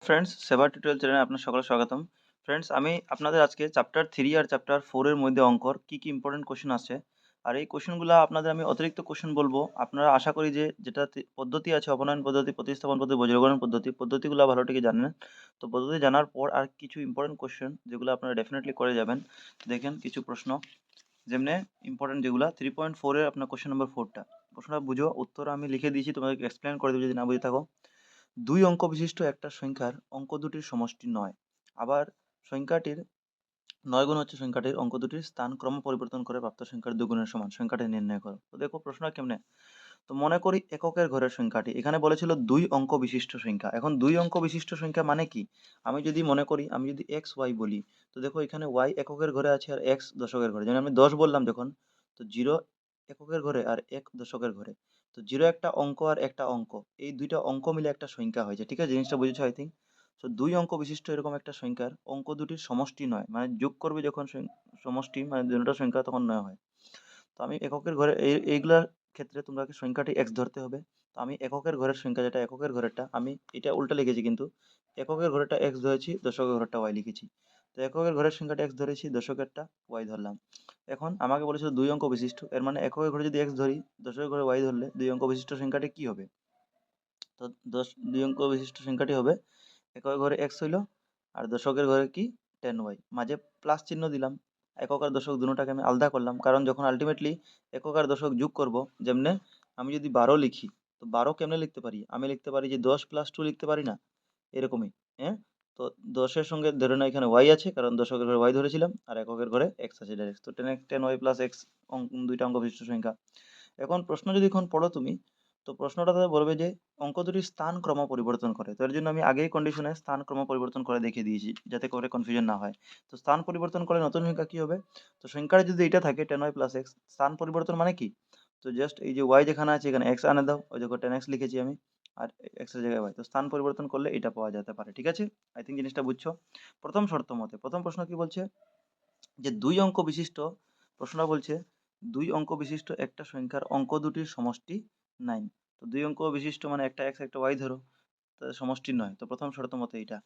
Friends, সেবা tutorial চ্যানেলে আপনার সকলে স্বাগতম। ফ্রেন্ডস, আমি আপনাদের আজকে চ্যাপ্টার 3 আর চ্যাপ্টার 4 এর মধ্যে অঙ্কর কি ইম্পর্টেন্ট কোশ্চেন আছে আর এই কোশ্চেনগুলো আপনাদের আমি অতিরিক্ত কোশ্চেন বলবো। আপনারা আশা করি যে যেটা পদ্ধতি আছে, অবনয়ন পদ্ধতি, প্রতিস্থাপন পদ্ধতি, বজ্রগণন পদ্ধতি, পদ্ধতিগুলো ভালো থেকে জানেন। তো পদ্ধতি জানার পর আর কিছু ইম্পর্টেন্ট কোশ্চেন যেগুলো আপনারা ডেফিনেটলি করে যাবেন। দেখেন কিছু প্রশ্ন যেমনি ইম্পর্টেন্ট যেগুলো 3.4 এর আপনার কোশ্চেন নম্বর 4টা প্রশ্নটা বুঝো, উত্তর আমি লিখে দিয়েছি, তোমাদেরকে এক্সপ্লেন করে দেবো যদি না বুঝে থাকো। দুই অঙ্ক বিশিষ্ট একটা সংখ্যার অঙ্ক দুটির সমষ্টি নয়। আবার সংখ্যাটির 9 গুণ হচ্ছে সংখ্যাটির অঙ্ক দুটির স্থান ক্রম পরিবর্তন করে প্রাপ্ত সংখ্যার দুগুণের সমান। সংখ্যাটি নির্ণয় করো। তো দেখো প্রশ্ন কেমনে। তো মনে করি এককের ঘরের সংখ্যাটি, এখানে বলেছিল দুই অঙ্ক বিশিষ্ট সংখ্যা। এখন দুই অঙ্ক বিশিষ্ট সংখ্যা মানে কি? আমি যদি মনে করি, আমি যদি এক্স ওয়াই বলি, তো দেখো এখানে ওয়াই এককের ঘরে আছে আর এক্স দশকের ঘরে। যেমন আমি 10 বললাম যখন, তো 0 এককের ঘরে আর 1 দশকের ঘরে। তো 0 একটা অঙ্ক আর একটা অঙ্ক, এই দুইটা অঙ্ক মিলে একটা সংখ্যা হয়েছে। ঠিক আছে, জিনিসটা বুঝেছো আই থিঙ্ক। তো দুই অঙ্ক বিশিষ্ট এরকম একটা সংখ্যার অঙ্ক দুটির সমষ্টি নয়, মানে যোগ করবে যখন সমষ্টি মানে দুটো সংখ্যা তখন নয় হয়। তো আমি এককের ঘরে এইগুলার ক্ষেত্রে তোমাকে সংখ্যাটি এক্স ধরতে হবে। তো আমি এককের ঘরের সংখ্যা, যেটা এককের ঘরেরটা, আমি এটা উল্টা লিখেছি কিন্তু এককের ঘরেরটা এক্স ধরেছি, দশকের ঘরেরটা ওয়াই লিখেছি। তো এককের ঘরের সংখ্যাটা এক্স ধরেছি, দশকেরটা ওয়াই ধরলাম। এখন আমাকে বলেছিল দুই অঙ্ক বিশিষ্ট, এর মানে এককের ঘরে যদি এক্স ধরি, দশকের ঘরে ওয়াই ধরলে দুই অঙ্ক বিশিষ্ট সংখ্যাটি কি হবে? তো দুই অঙ্ক বিশিষ্ট সংখ্যাটি হবে, এককের ঘরে এক্স হইলো আর দশকের ঘরে কি 10y, মাঝে প্লাস চিহ্ন দিলাম। একক আর দশক দুটোটাকে আমি আলাদা করলাম, কারণ যখন আলটিমেটলি একক আর দশক যোগ করব, যেমনে আমি যদি 12 লিখি, তো 12 কেমনে লিখতে পারি? আমি লিখতে পারি যে 10+2 লিখতে পারি না, এরকমই। হ্যাঁ, তো 10-এর সঙ্গে ধরে না এখানে ওয়াই আছে, কারণ দশকের ঘরে ওয়াই ধরেছিলাম আর এককের ঘরে এক্স আছে ডাইরেক্ট। তো 10y প্লাস এক্স দুইটা অঙ্ক বিশিষ্ট সংখ্যা। এখন প্রশ্ন যদি এখন পড়ো তুমি, তো প্রশ্নটাতে বলবে যে অঙ্ক দুটির স্থান ক্রম পরিবর্তন করে। তো এর জন্য আমি আগেই কন্ডিশনে স্থান ক্রম পরিবর্তন করে দেখিয়ে দিয়েছি, যাতে করে কনফিউশন না হয়। তো স্থান পরিবর্তন করে নতুন সংখ্যা কি হবে? তো সংখ্যাটা যদি এটা থাকে 10y প্লাস এক্স, স্থান পরিবর্তন মানে কি? তো জাস্ট এই যে ওয়াই যেখানে আছে এখানে এক্স আনে দাও, ওই দেখো 10x লিখেছি আমি, আর এক্স এর জায়গায় ওয়াই। তো স্থান পরিবর্তন করলে এটা পাওয়া যেতে পারে। ঠিক আছে, আই থিঙ্ক জিনিসটা বুঝছো। প্রথম শর্ত মতে প্রথম প্রশ্ন কি বলছে, যে দুই অঙ্ক বিশিষ্ট, প্রশ্নটা বলছে দুই অঙ্ক বিশিষ্ট একটা সংখ্যার অঙ্ক দুটির সমষ্টি 9। তো দুই অঙ্ক বিশিষ্ট মানে একটা এক্স একটা ওয়াই ধরো, তাদের সমষ্টি নয়। তো প্রথম শর্ত মতে এটা।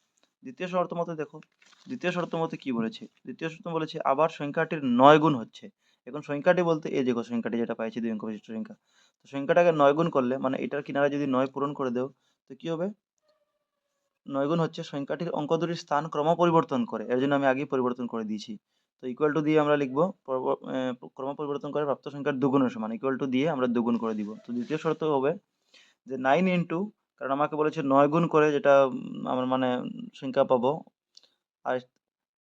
দ্বিতীয় শর্ত মতে দেখো, দ্বিতীয় শর্ত মতে কি বলেছে? দ্বিতীয় শর্ত বলেছে আবার সংখ্যাটির 9 গুণ হচ্ছে। এখন সংখ্যাটি বলতে এই দেখো সংখ্যাটি যেটা পাইছি দুই অঙ্ক বিশিষ্ট সংখ্যা, তো সংখ্যাটাকে 9 গুণ করলে মানে এটার কিনারা যদি 9 পূরণ করে দেও, তো কি হবে? 9 গুণ হচ্ছে সংখ্যাটির অঙ্ক দুটির স্থান ক্রম পরিবর্তন করে, এর জন্য আমি আগেই পরিবর্তন করে দিয়েছি। তো ইকুয়াল টু দিয়ে আমরা লিখবো ক্রম পরিবর্তন করে প্রাপ্ত সংখ্যার দুগুণের সমান, ইকুয়াল টু দিয়ে আমরা দুগুণ করে দিব। তো দ্বিতীয় শর্ত হবে যে 9 ইন্টু, কারণ আমাকে বলেছে 9 গুণ করে, যেটা আমার মানে সংখ্যা পাবো। আর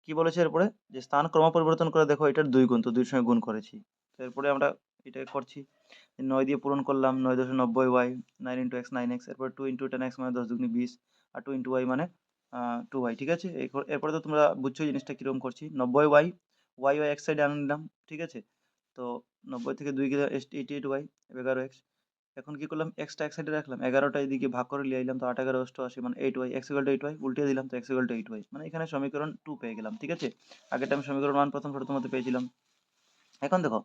কি বলেছে এরপরে, যে স্থান ক্রম পরিবর্তন করে দেখো এটার 2 গুণ, তো 2 এর সঙ্গে গুণ করেছি। তো এরপরে আমরা এটা করছি, 9 দিয়ে পূরণ করলাম, 9×90 ওয়াই, 9 ইন্টু এক্স 9x, এরপর 2 ইন্টু 10x মানে 10 দুগুণে 20, আর 2 ইন্টু ওয়াই মানে 2y। ঠিক আছে, এরপরে তো তোমরা বুঝছো জিনিসটা কিরকম করছি। 90y, ওয়াই ওয়াই এক সাইডে আনে নিলাম। ঠিক আছে, তো 90 থেকে 2 গেলে 88y, 11x। এখন কি করলাম, এক্সটা এক সাইডে রাখলাম, 11টা এদিকে ভাগ করে লিয়ে আইলাম, তো 8 11 88 মানে 8y, x equal to 8y উল্টে দিলাম, তো x ইকুয়াল টু 8y, মানে এখানে সমীকরণ 2 পেয়ে গেলাম। ঠিক আছে, আগেরটা আমি সমীকরণ 1 প্রথম শর্ত মধ্যে পেয়েছিলাম। এখন দেখো,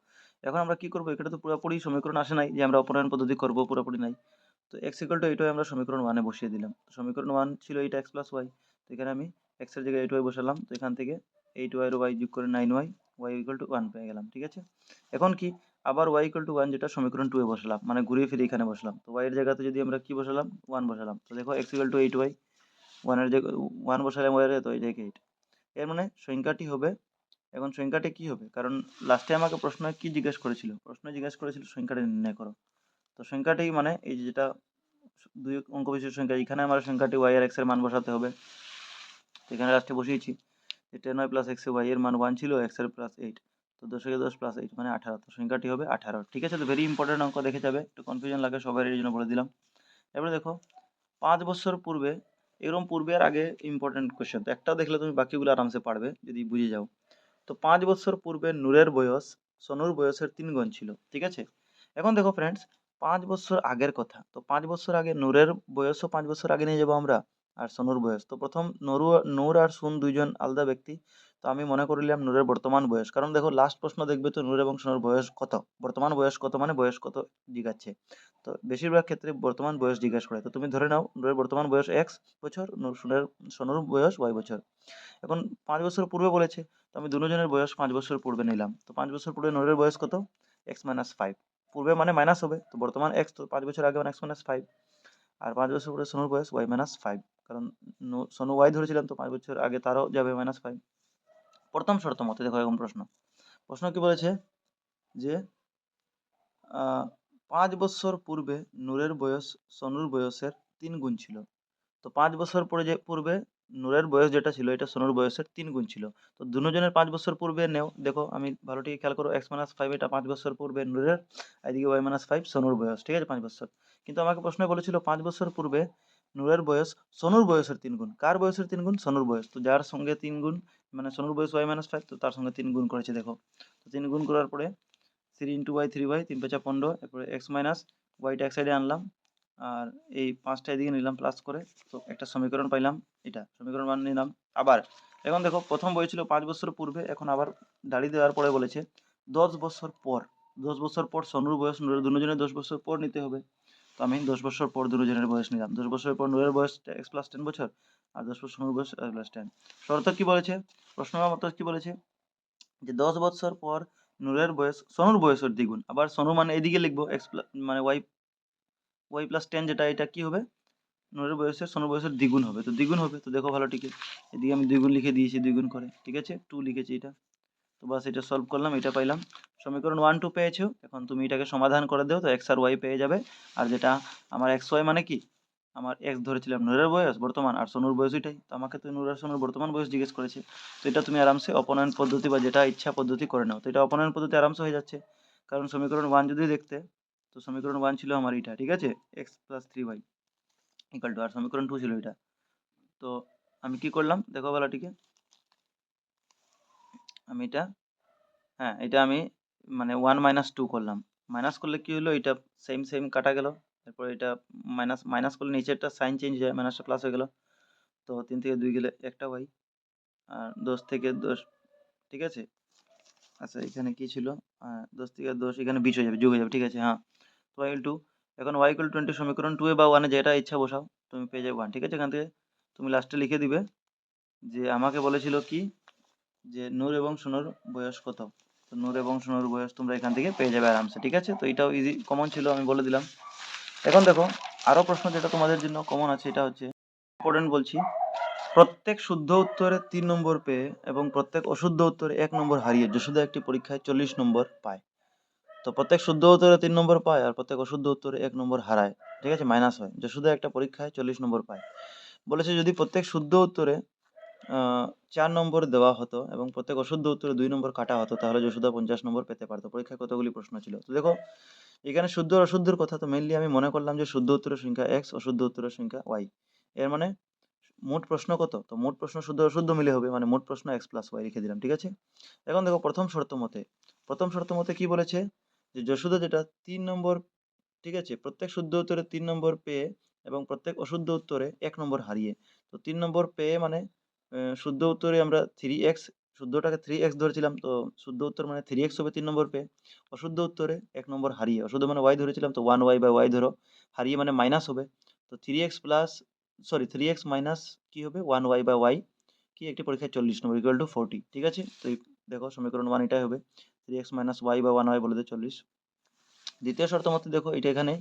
এখন আমরা কি করবো, এটা তো পুরোপুরি সমীকরণ আসে নাই যে আমরা অপনয়ন পদ্ধতি করবো, পুরোপুরি নাই। তো x ইকুয়াল টু 8y আমরা সমীকরণ 1 এ বসিয়ে দিলাম। তো সমীকরণ 1 ছিল 8x প্লাস ওয়াই, তো এখানে আমি x এর জায়গায় 8y বসালাম, তো এখান থেকে 8y আর y যোগ করে 9y, y ইকুয়াল টু 1 পেয়ে গেলাম। ঠিক আছে, এখন কি, আবার y ইকুয়াল টু 1 যেটা সমীকরণ 2 এ বসালাম, মানে ঘুরিয়ে ফিরে এখানে বসলাম। তো y এর জায়গাতে যদি আমরা কি বসালাম, 1 বসালাম, তো দেখো x ইকুয়াল টু 8y, 1 এর জায়গায় 1 বসালাম y এর, তো এই জায়গায় 8। এর মানে সংখ্যাটি হবে, এখন সংখ্যাটি কি হবে, কারণ লাস্টে আমাকে প্রশ্ন কি জিজ্ঞেস করেছিল, প্রশ্ন জিজ্ঞেস করেছিল সংখ্যাটি নির্ণয় করো। তো সংখ্যাটি মানে এই যে যেটা দুই অঙ্ক বিশিষ্ট সংখ্যা, এখানে আমার সংখ্যাটি y আর x এর মান বসাতে হবে। তো এখানে লাস্টে বসিয়েছি যে 10y প্লাস এক্স y এর মান 1 ছিল, x এর প্লাস 8, তো 10 10 প্লাস 8 মানে 18, তো সংখ্যাটি হবে 18। ঠিক আছে, তো ভেরি ইম্পর্টেন্ট অঙ্ক, দেখে যাবে, একটু কনফিউশন লাগে সবার, এই জন্য বলে দিলাম। এবারে দেখো 5 বছর পূর্বে, এরকম পূর্বে আর আগে ইম্পর্টেন্ট কোশ্চেন, তো একটা দেখলে তুমি বাকিগুলো আরামসে পারবে যদি বুঝে যাও। তো 5 বছর পূর্বে নূরের বয়স সনুর বয়সের 3 গুণ ছিল। ঠিক আছে, এখন দেখো ফ্রেন্ডস, 5 বছর আগের কথা, তো 5 বছর আগে নূরের বয়সও 5 বছর আগে নিয়ে যাবো আমরা, আর সনুর বয়স, তো প্রথম নূর আর সুন দুইজন আলাদা ব্যক্তি, তো আমি মনে করলাম নূরের বর্তমান বয়স, কারণ দেখো লাস্ট প্রশ্ন দেখবে তো নূর এবং সোনুর বয়স কত, বর্তমান বয়স কত মানে বয়স কত জিজ্ঞাসছে। তো বেশিরভাগ ক্ষেত্রে বর্তমান বয়স জিজ্ঞাসা করে, তো তুমি ধরে নাও নূরের বর্তমান বয়স এক্স বছর, সোনুর বয়স ওয়াই বছর। এখন 5 বছর পূর্বে বলেছে, তো আমি দুজনের বয়স 5 বছর পূর্বে নিলাম। তো 5 বছর পূর্বে নূরের বয়স কত, x-5। পূর্বে মানে মাইনাস হবে, তো বর্তমান এক্স, তো 5 বছর আগে মানে x-5। আর 5 বছর পূর্বে সোনুর বয়স y-5, কারণ সোনু ওয়াই ধরেছিলাম, তো 5 বছর আগে তারও যাবে -5। প্রথম শর্ত মতে দেখো এরকম প্রশ্ন, প্রশ্ন কি বলেছে যে 5 বছর পূর্বে নূরের বয়স সোনুর বয়সের 3 গুণ ছিল। তো 5 বছর পরে যে পূর্বে নূরের বয়স যেটা ছিল এটা সোনুর বয়সের 3 গুণ ছিল। তো দুজনের 5 বছর পূর্বে নেও, দেখো আমি ভালো ঠিক খেয়াল করো, x-5 এটা 5 বছর পূর্বে নূরের, এদিকে y-5 সোনুর বয়স, ঠিক আছে 5 বছর। কিন্তু আমাকে প্রশ্ন বলেছিল 5 বছর পূর্বে নূরের বয়স সোনুর বয়সের 3 গুণ। কার বয়সের 3 গুণ, সোনুর বয়স। তো যার সঙ্গে 3 গুণ মানে সোনুর বয়স y-5, তো তার সঙ্গে 3 গুণ করেছে দেখো। তো 3 গুণ করার পরে 3 × y 3y, 3 × 5 = 15, এরপরে x মাইনাস ওয়াইটা এক সাইডে আনলাম, আর এই 5টা এদিকে নিলাম প্লাস করে, তো একটা সমীকরণ পাইলাম, এটা সমীকরণ 1 নিলাম। আবার এখন দেখো প্রথম বই ছিল 5 বছর পূর্বে, এখন আবার দাঁড়িয়ে দেওয়ার পরে বলেছে 10 বছর পর। 10 বছর পর সোনুর বয়স নূরের, দুজনের 10 বছর পর নিতে হবে। তো আমি 10 বছর পর দুজনের বয়স নিলাম। 10 বছর পর নূরের বয়স x+10 বছর, আর 10 বছর সোনুর বয়স x+10। শর্ত কি বলেছে, প্রশ্ন মতো কি বলেছে যে 10 বছর পর নূরের বয়স সোনুর বয়সের দ্বিগুণ। আবার সোনু মানে এদিকে লিখবো এক্স মানে y+10, যেটা এটা কি হবে, নূরের বয়সের সোনুর বয়সের দ্বিগুণ হবে, তো দ্বিগুণ হবে। তো দেখো ভালো ঠিক, এদিকে আমি দ্বিগুণ লিখে দিয়েছি, দ্বিগুণ করে, ঠিক আছে 2 লিখেছি এটা। তো বাস এটা সলভ করলাম, এটা পাইলাম। সমীকরণ 1 2 পেয়েছো, এখন তুমি এটাকে সমাধান করে দাও, তো এক্স আর ওয়াই পেয়ে যাবে। আর যেটা আমার এক্স ওয়াই মানে কি, আমার এক্স ধরেছিলাম নূরের বয়স বর্তমান, আর সোনুর বয়স এটাই, তো আমাকে তো নূর আর সোনুর বর্তমান বয়স জিজ্ঞেস করেছে। তো এটা তুমি আরামসে অপনয়ন পদ্ধতি বা যেটা ইচ্ছা পদ্ধতি করে নাও। তো এটা অপনয়ন পদ্ধতি আরামসে হয়ে যাচ্ছে, কারণ সমীকরণ 1 যদি দেখতে, তো সমীকরণ 1 ছিল আমার এটা, ঠিক আছে x+3y ইকুয়াল টু, আর সমীকরণ 2 ছিল এটা। তো আমি কি করলাম দেখো বেলাটিকে, আমি এটা, হ্যাঁ এটা আমি মানে 1 - 2 করলাম। মাইনাস করলে কি হলো, এটা সেম সেম কাটা গেল, তারপর এটা মাইনাস মাইনাস করলে নিচেরটা সাইন চেঞ্জ হয়ে মাইনাসটা প্লাস হয়ে গেল। তো 3 থেকে 2 গেলে একটা ওয়াই, আর 10 থেকে 10, ঠিক আছে। আচ্ছা এখানে কি ছিল, 10 থেকে 10 এখানে 20 হয়ে যাবে, যোগ হয়ে যাবে, ঠিক আছে হ্যাঁ। তো y2, এখন y=20 সমীকরণ 2 এ বা 1 এ যেটা ইচ্ছা বসাও, তুমি পেয়ে যাবে 1, ঠিক আছে। এখান থেকে তুমি লাস্টে লিখে দিবে যে আমাকে বলেছিল কি, যে নূর এবং সোনুর বয়স কত। তো নূর এবং সোনুর বয়স তোমরা এখান থেকে পেয়ে যাবে আরামসে, ঠিক আছে। তো এটাও ইজি কমন ছিল, আমি বলে দিলাম। এখন দেখো আরো প্রশ্ন যেটা তোমাদের জন্য কমন আছে, এটা হচ্ছে ইম্পর্টেন্ট বলছি, প্রত্যেক শুদ্ধ উত্তরে 3 নম্বর পেয়ে এবং প্রত্যেক অশুদ্ধ উত্তরে 1 নম্বর হারিয়ে যশোদা একটি পরীক্ষায় 40 নম্বর পায়। তো প্রত্যেক শুদ্ধ উত্তরে 3 নম্বর পায় আর প্রত্যেক অশুদ্ধ উত্তরে 1 নম্বর হারায়, ঠিক আছে মাইনাস হয়, যশোদা একটা পরীক্ষায় 40 নম্বর পায়। বলেছে যদি প্রত্যেক শুদ্ধ উত্তরে 4 নম্বর দেওয়া হতো এবং প্রত্যেক অশুদ্ধ উত্তরে 2 নম্বর কাটা হতো, তাহলে যশোদা 50 নম্বর পেতে পারতো। পরীক্ষায় কতগুলি প্রশ্ন ছিল, তো দেখো এখানে শুদ্ধ আর অশুদ্ধর কথা, তো মেইনলি আমি মনে করলাম যে শুদ্ধ উত্তরের সংখ্যা x, অশুদ্ধ উত্তরের সংখ্যা y। এর মানে মোট প্রশ্ন কত, তো মোট প্রশ্ন শুদ্ধ অশুদ্ধ মিলে হবে, মানে মোট প্রশ্ন x+y লিখে দিলাম, ঠিক আছে। এখন দেখো প্রথম শর্ত মতে কি বলেছে, যে যশোদা যেটা 3 নম্বর, ঠিক আছে, প্রত্যেক শুদ্ধ উত্তরে 3 নম্বর পেয়ে এবং প্রত্যেক অশুদ্ধ উত্তরে 1 নম্বর হারিয়ে। তো 3 নম্বর পেয়ে মানে শুদ্ধ উত্তরে আমরা 3x, শুদ্ধটাকে 3x ধরেছিলাম, তো শুদ্ধ উত্তর মানে 3x হবে 3 নম্বর পেয়ে। অশুদ্ধ উত্তরে 1 নম্বর হারিয়ে, অশুদ্ধ মানে y ধরেছিলাম, তো 1y বা y ধরো, হারিয়ে মানে মাইনাস হবে। তো 3x মাইনাস কি হবে 1y বা y, কি একটি পরীক্ষায় 40 নম্বর ইকুয়াল টু 40, ঠিক আছে। তো দেখো সমীকরণ 1 এটাই হবে, 3x - y বা 1y বলে দিই 40। দ্বিতীয় শর্ত মতে দেখো এটা এখানে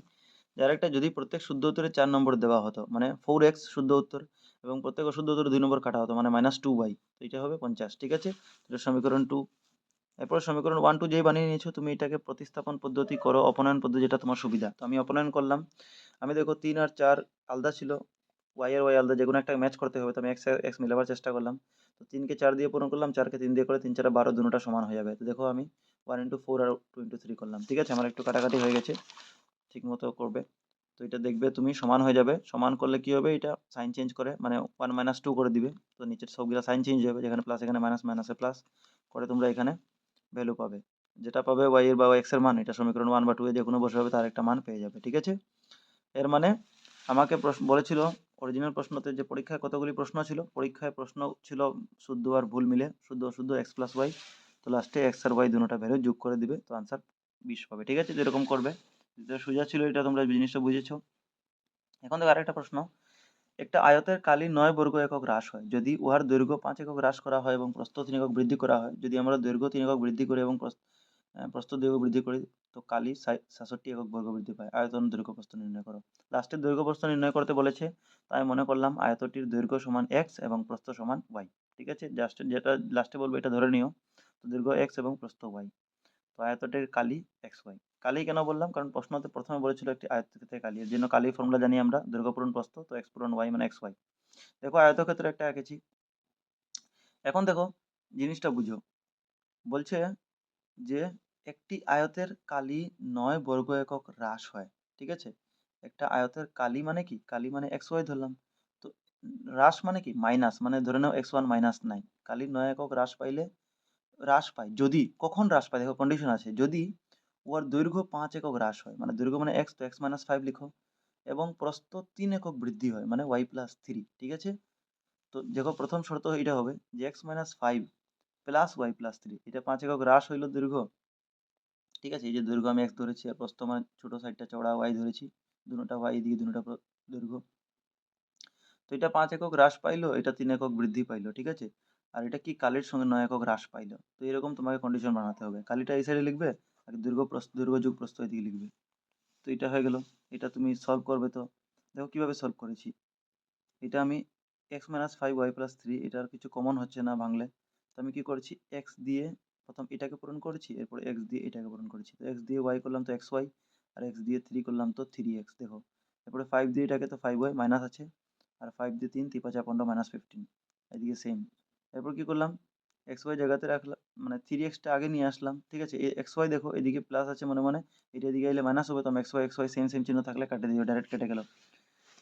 যে আরেকটা, যদি প্রত্যেক শুদ্ধ উত্তরে 4 নম্বর দেওয়া হতো মানে 4x শুদ্ধ উত্তর, এবং প্রত্যেক অশুদ্ধ উত্তরে 2 নম্বর কাটা হতো মানে -2y, তো এটা হবে 50, ঠিক আছে। এটা সমীকরণ 2। এরপর সমীকরণ 1 2 যেই বানিয়ে নিয়েছো তুমি এটাকে প্রতিস্থাপন পদ্ধতি করো, অপনয়ন পদ্ধতি, যেটা তোমার সুবিধা। তো আমি অপনয়ন করলাম, আমি দেখো 3 আর 4 আলাদা ছিল, y আর y আলাদা, যে কোনো একটা ম্যাচ করতে হবে, তো আমি x মিলাবার চেষ্টা করলাম। তো 3 কে 4 দিয়ে পূরণ করলাম, 4 কে 3 দিয়ে করে 3 4 12, দুটোটা সমান হয়ে যাবে। তো দেখো আমি 1 × 4 আর 2 × 3 করলাম, ঠিক আছে। আমার একটু কাটাকাটি হয়ে গেছে, ঠিক মতো করবে। তো এটা দেখবে তুমি সমান হয়ে যাবে, সমান করলে কি হবে, এটা সাইন চেঞ্জ করে মানে 1 - 2 করে দিবে, তো নিচের সবগুলা সাইন চেঞ্জ হবে, যেখানে প্লাস এখানে মাইনাস, মাইনাসে প্লাস করে তোমরা এখানে ভ্যালু পাবে, যেটা পাবে y এর বা x এর মান, এটা সমীকরণ 1 বা 2 এ যে কোনো বসে হবে তার একটা মান পেয়ে যাবে, ঠিক আছে। এর মানে আমাকে বলেছিল অরিজিনাল প্রশ্নতে যে পরীক্ষায় কতগুলি প্রশ্ন ছিল, পরীক্ষায় প্রশ্ন ছিল শুদ্ধ আর ভুল মিলে, শুদ্ধ অশুদ্ধ এক্স প্লাস ওয়াই। তো লাস্টে এক্স আর ওয়াই দুটোটা ভ্যালু যোগ করে দিবে, তো আনসার 20 পাবে। ঠিক আছে, যেরকম করবে। যেটা সোজা ছিল, এটা তোমরা জিনিসটা বুঝেছো। এখন দেখো আরেকটা প্রশ্ন। একটা আয়তের কালি 9 বর্গ একক হ্রাস হয় যদি উহার দৈর্ঘ্য 5 একক হ্রাস করা হয় এবং প্রস্থ 3 একক বৃদ্ধি করা হয়। যদি আমরা দৈর্ঘ্য 3 একক বৃদ্ধি করি এবং প্রস্থ 2 একক বৃদ্ধি করি, তো কালি 66 একক বর্গ বৃদ্ধি পায়। আয়তন দৈর্ঘ্য প্রস্থ নির্ণয় করো। লাস্টের দৈর্ঘ্য প্রস্থ নির্ণয় করতে বলেছে, তাই মনে করলাম আয়তটির দৈর্ঘ্য সমান এক্স এবং প্রস্থ সমান ওয়াই। ঠিক আছে, জাস্ট যেটা লাস্টে বলবো এটা ধরে নিও। তো দৈর্ঘ্য এক্স এবং প্রস্থ ওয়াই। তো আয়তটির কালি এক্স ওয়াই। কালি কেন বললাম, কারণ প্রশ্নতে প্রথমে বলেছিল একটি আয়তক্ষেত্রের কালি, এর জন্য কালি ফর্মুলা জানি আমরা, দৈর্ঘ্য পূরণ প্রস্থ, তো এক্স পূরণ ওয়াই মানে এক্স ওয়াই। দেখো আয়তক্ষেত্র একটা এঁকেছি। এখন দেখো জিনিসটা বুঝো। বলছে যে একটি আয়তের কালি 9 বর্গ একক হ্রাস হয়। ঠিক আছে, একটা আয়তের কালি মানে কি, কালি মানে এক্স ওয়াই ধরলাম। তো হ্রাস মানে কি, মাইনাস, মানে ধরে নাও এক্স ওয়ান মাইনাস 9। কালি 9 একক হ্রাস পাইলে, হ্রাস পায় যদি, কখন হ্রাস পায় দেখো কন্ডিশন আছে, যদি ওর দৈর্ঘ্য 5 একক হ্রাস হয়, মানে দৈর্ঘ্য মানে এক্স, তো এক্স মাইনাস 5 লিখো, এবং প্রস্থ 3 একক বৃদ্ধি হয় মানে ওয়াই প্লাস 3। ঠিক আছে, তো দেখো প্রথম শর্ত এটা হবে যে x minus 5 plus y plus 3, এটা 5 একক হ্রাস হইল দৈর্ঘ্য। ঠিক আছে, এই যে দৈর্ঘ্য আমি এক্স ধরেছি আর প্রস্থ মানে ছোট সাইডটা চওড়া ওয়াই ধরেছি, দুটোটা ওয়াই, এদিকে দুটোটা দৈর্ঘ্য। তো এটা 5 একক হ্রাস পাইলো, এটা 3 একক বৃদ্ধি পাইলো। ঠিক আছে, আর এটা কি কালির সঙ্গে 9 একক হ্রাস পাইলো। তো এরকম তোমাকে কন্ডিশন বানাতে হবে, কালিটা এই সাইডে লিখবে আর দৈর্ঘ্য প্রস্থ, দৈর্ঘ্য যুগ প্রস্থ এদিকে লিখবে। তো এটা হয়ে গেল। এটা তুমি সলভ করবে। তো দেখো কিভাবে সলভ করেছি। এটা আমি এক্স মাইনাস 5 y+3, এটার কিছু কমন হচ্ছে না ভাঙলে। তো আমি কি করেছি, এক্স দিয়ে প্রথম এটাকে পূরণ করেছি, এরপর এক্স দিয়ে এটাকে পূরণ করেছি। তো এক্স দিয়ে ওয়াই করলাম তো এক্স ওয়াই, আর এক্স দিয়ে 3 করলাম তো 3x। দেখো এরপরে 5 দিয়ে এটাকে, তো 5y মাইনাস আছে, আর 5 দিয়ে 3 3 5 15 -15, এদিকে সেম। এরপর কি করলাম, এক্স ওয়াই জায়গাতে রাখলাম, মানে 3xটা আগে নিয়ে আসলাম। ঠিক আছে, এই এক্স ওয়াই দেখো এদিকে প্লাস আছে মনে মনে, এটা এদিকে এলে মাইনাস হবে, তো এক্স ওয়াই সেম সেম চিহ্ন থাকলে কাটে দিও, ডাইরেক্ট কেটে গেল।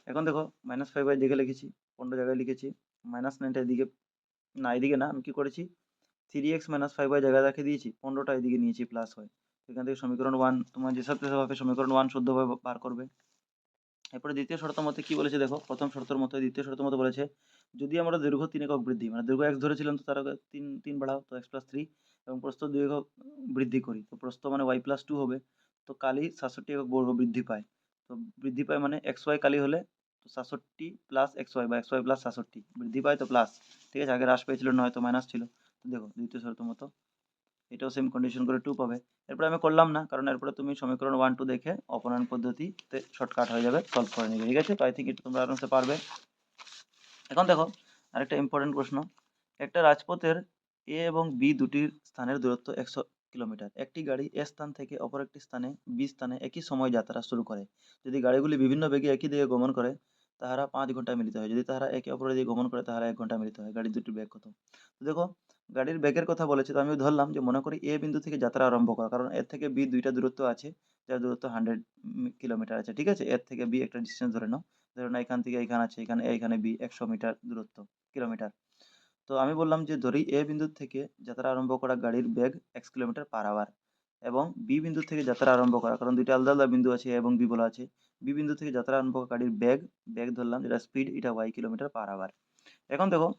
এখন দেখো -5 জায়গায় লিখেছি, 15 জায়গায় লিখেছি, -9টা এদিকে, না এদিকে না, আমি কি করেছি 3x -5y জায়গায় রেখে দিয়েছি, 15টা এদিকে নিয়েছি প্লাস হয়। এখান থেকে সমীকরণ 1 তোমার যেসব তেসব হবে, সমীকরণ 1 শুদ্ধভাবে বার করবে। এরপরে দ্বিতীয় শর্ত মতে কি বলেছে দেখো, প্রথম শর্তের মতো দ্বিতীয় শর্ত মতো বলেছে, যদি আমরা দৈর্ঘ্য 3 একক বৃদ্ধি, মানে দৈর্ঘ্য x ধরেছিলাম, তো তার আগে 3 বাড়াও, তো x+3, এবং প্রস্থ 2 একক বৃদ্ধি করি, তো প্রস্থ মানে y+2 হবে। তো কালি 67 একক বর্গ বৃদ্ধি পায়। তো বৃদ্ধি পায় মানে এক্স ওয়াই কালি হলে, তো 67 প্লাস এক্স ওয়াই বা এক্স ওয়াই প্লাস 67 বৃদ্ধি পায়, তো প্লাস। ঠিক আছে, আগে হ্রাস পেয়েছিল, নয়তো মাইনাস ছিল। তো দেখো দ্বিতীয় শর্ত মতো এটাও সেম কন্ডিশন করে 2 পাবে। এরপরে আমি করলাম না, কারণ এরপরে তুমি সমীকরণ 1 2 দেখে অপনয়ন পদ্ধতিতে শর্টকাট হয়ে যাবে, সলভ করে নিবে। ঠিক আছে, তো আই থিঙ্ক এটা তোমরা আরামসে পারবে। এখন দেখো আরেকটা ইম্পর্টেন্ট প্রশ্ন। একটা রাজপথের এ এবং বি দুটির স্থানের দূরত্ব 100 কিলোমিটার। একটি গাড়ি এ স্থান থেকে অপর একটি স্থানে বি স্থানে একই সময় যাত্রা শুরু করে। যদি গাড়িগুলি বিভিন্ন বেগে একই দিকে গমন করে, তাহারা 5 ঘন্টায় মিলিত হয়। যদি তাহারা একে অপরের দিকে গমন করে, তাহারা 1 ঘন্টায় মিলিত হয়। গাড়ি দুটির বেগ কত? তো দেখো গাড়ির বেগের কথা বলেছে, তো আমি ধরলাম যে মনে করি এ বিন্দু থেকে যাত্রা আরম্ভ করা, কারণ এর থেকে বি দুইটা দূরত্ব আছে, যার দূরত্ব 100 কিলোমিটার আছে। ঠিক আছে, এর থেকে বি একটা ডিস্টেন্স ধরে নাও, ধরুন এখান থেকে এখানে আছে, এখানে এখানে বি 100 মিটার দূরত্ব, কিলোমিটার। তো আমি বললাম যে ধরি এ বিন্দু থেকে যাত্রা আরম্ভ করা গাড়ির বেগ এক্স কিলোমিটার পার আওয়ার, এবং বি বিন্দু থেকে যাত্রা আরম্ভ করা, কারণ দুইটা আলাদা আলাদা বিন্দু আছে, এ এবং বি বলা আছে, বি বিন্দু থেকে যাত্রা আরম্ভ করা গাড়ির বেগ, বেগ ধরলাম যেটা স্পিড, এটা ওয়াই কিলোমিটার পার আওয়ার। এখন দেখো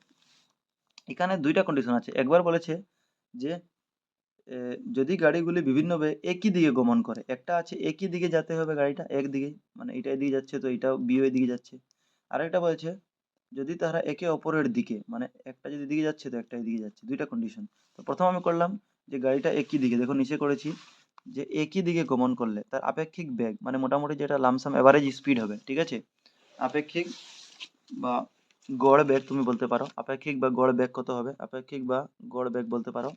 এখানে দুইটা কন্ডিশন আছে। একবার বলেছে যে যদি গাড়িগুলি বিভিন্নভাবে একই দিকে গমন করে, একটা আছে একই দিকে যেতে হবে গাড়িটা একদিকে, মানে এটা এদিকে যাচ্ছে তো এটাও বিও এদিকে যাচ্ছে। আরেকটা বলছে যদি তারা একে অপরের দিকে, মানে একটা যদি দিকে যাচ্ছে তো একটা এদিকে যাচ্ছে, দুইটা কন্ডিশন। তো প্রথম আমি করলাম যে গাড়িটা একই দিকে, দেখো নিচে করেছি যে একই দিকে গমন করলে তার আপেক্ষিক বেগ, মানে মোটামুটি যেটা লামসাম এভারেজ স্পিড হবে। ঠিক আছে, আপেক্ষিক বা গড় বেগ তুমি বলতে পারো, আপেক্ষিক বা গড় বেগ কত হবে, আপেক্ষিক বা গড় বেগ বলতে পারো।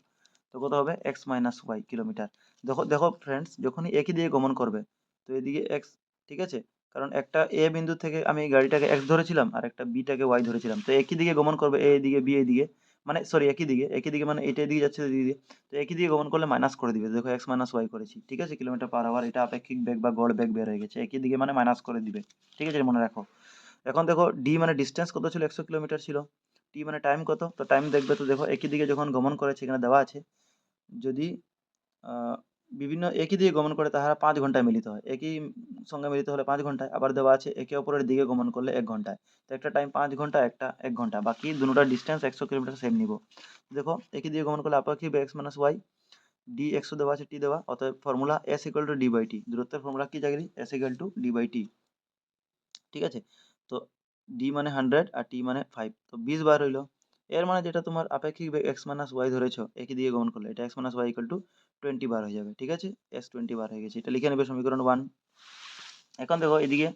তো কত হবে এক্স মাইনাস ওয়াই কিলোমিটার। দেখো দেখো ফ্রেন্ডস, যখনই একই দিকে গমন করবে, তো এদিকে এক্স। ঠিক আছে, কারণ একটা এ বিন্দু থেকে আমি গাড়িটাকে এক্স ধরেছিলাম আর একটা বিটাকে ওয়াই ধরেছিলাম, তো একই দিকে গমন করবে, এ এদিকে বি এদিকে, মানে সরি একই দিকে মানে এটা এদিকে যাচ্ছে এদিকে দিয়ে, তো একই দিকে গমন করলে মাইনাস করে দিবে। দেখো এক্স মাইনাস ওয়াই করেছি। ঠিক আছে, কিলোমিটার পার আওয়ার, এটা আপেক্ষিক বেগ বা গড় বেগ বের হয়ে গেছে, একই দিকে মানে মাইনাস করে দিবে। ঠিক আছে, মনে রাখো। এখন দেখো ডি মানে ডিস্টেন্স কত ছিল, 100 কিলোমিটার ছিল। টি মানে টাইম কত, তো টাইম দেখবে, তো দেখো একই দিকে যখন গমন করেছে এখানে দেওয়া আছে, যদি বিভিন্ন একই দিকে গমন করে তাহারা 5 ঘন্টায় মিলিত হয়। একই সঙ্গে মিলিত হলে 5 ঘন্টায়, আবার দেওয়া আছে একে অপরের দিকে গমন করলে 1 ঘন্টায়। তো একটা টাইম 5 ঘন্টা, একটা 1 ঘন্টা। বাকি দুটোটার ডিসট্যান্স 100 কিলোমিটার সেম নিব। দেখো একই দিকে গমন করলে আপেক্ষিক বেগ x মাইনাস ওয়াই, ডি এক্সও দেওয়া আছে, টি দেওয়া, অতএব formula S equal to D by T. দূরত্বের ফর্মুলা কি জায়গায়, S equal to D by T. ঠিক আছে? তো ডি মানে 100 আর টি মানে 5, তো 20 বার হইলো। এর মানে যেটা তোমার আপেক্ষিক বেগ x মাইনাস ওয়াই ধরেছো একই দিকে গমন করলে, এটা x minus y equal to 20 বার হয়ে যাবে। ঠিক আছে? s 20 বার হয়ে গেছে, এটা লিখে নেবে সমীকরণ 1। এখন দেখো এদিকে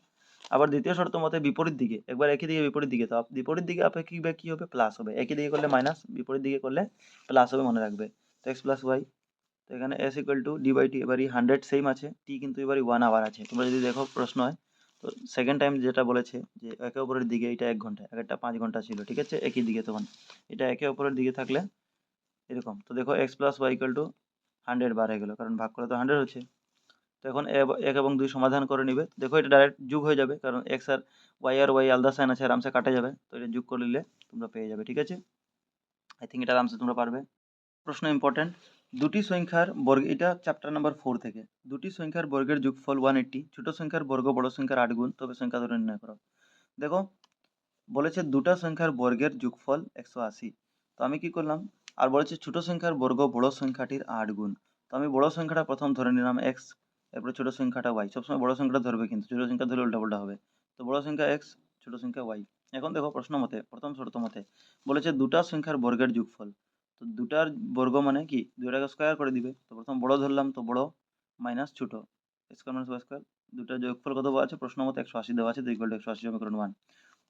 আবার দ্বিতীয় শর্ত মতে বিপরীত দিকে, একবার একই দিকে বিপরীত দিকে, তো বিপরীত দিকে আপেক্ষিক বেগ কি হবে, প্লাস হবে। একই দিকে করলে মাইনাস, বিপরীত দিকে করলে প্লাস হবে, মনে রাখবে। তো x প্লাস ওয়াই, তো এখানে S equal to D by T. এবার 100 সেম আছে, টি কিন্তু এবার 1 আওয়ার আছে। তোমরা যদি দেখো প্রশ্ন হয়, তো সেকেন্ড টাইম যেটা বলেছে যে একে অপরের দিকে, এটা 1 ঘন্টা, আগেরটা 5 ঘন্টা ছিল। ঠিক আছে? একই দিকে তখন এটা একে অপরের দিকে থাকলে এরকম। তো দেখো x plus y equal to 100 বার হয়ে গেল, কারণ ভাগ করে তো 100 হচ্ছে। তো এখন এক এবং দুই সমাধান করে নিবে। দেখো এটা ডাইরেক্ট যোগ হয়ে যাবে, কারণ এক্স আর ওয়াই আলাদা সাইন আছে, আরামসে কাটা যাবে। তো এটা যোগ করে নিলে তোমরা পেয়ে যাবে। ঠিক আছে? আই থিঙ্ক এটা আরামসে তোমরা পারবে। প্রশ্ন ইম্পর্টেন্ট, দুটি সংখ্যার বর্গ, এটা চ্যাপ্টার নাম্বার 4 থেকে। দুটি সংখ্যার বর্গের যোগফল 180, ছোট সংখ্যার বর্গ বড় সংখ্যার 8 গুণ, তবে সংখ্যা ধরে নির্ণয় করো। দেখো বলেছে দুটা সংখ্যার বর্গের যোগফল 180। তো আমি কি করলাম, আর বলেছে ছোট সংখ্যার বর্গ বড় সংখ্যাটির 8 গুণ। তো আমি বড় সংখ্যাটা প্রথম ধরে নিলাম x, এরপরে ছোট সংখ্যাটা y। সবসময় বড় সংখ্যাটা ধরবে, কিন্তু ছোট সংখ্যা ধরলে উল্টাপাল্টা হবে। তো বড় সংখ্যা x, ছোট সংখ্যা y। এখন দেখো প্রশ্ন মতে, প্রথম শর্ত মতে বলেছে দুটা সংখ্যার বর্গের যোগফল। তো দুটার বর্গ মানে কি, দুটাকে স্কোয়ার করে দিবে। তো প্রথম বড় ধরলাম, তো বড় মাইনাস ছোট, স্কোয়ার মাইনাস ওয়াই স্কোয়ার। দুটার যোগফল কত দেওয়া আছে, প্রশ্ন মতে 180 দেওয়া আছে, তো ইকুয়াল টু 180, সমীকরণ 1।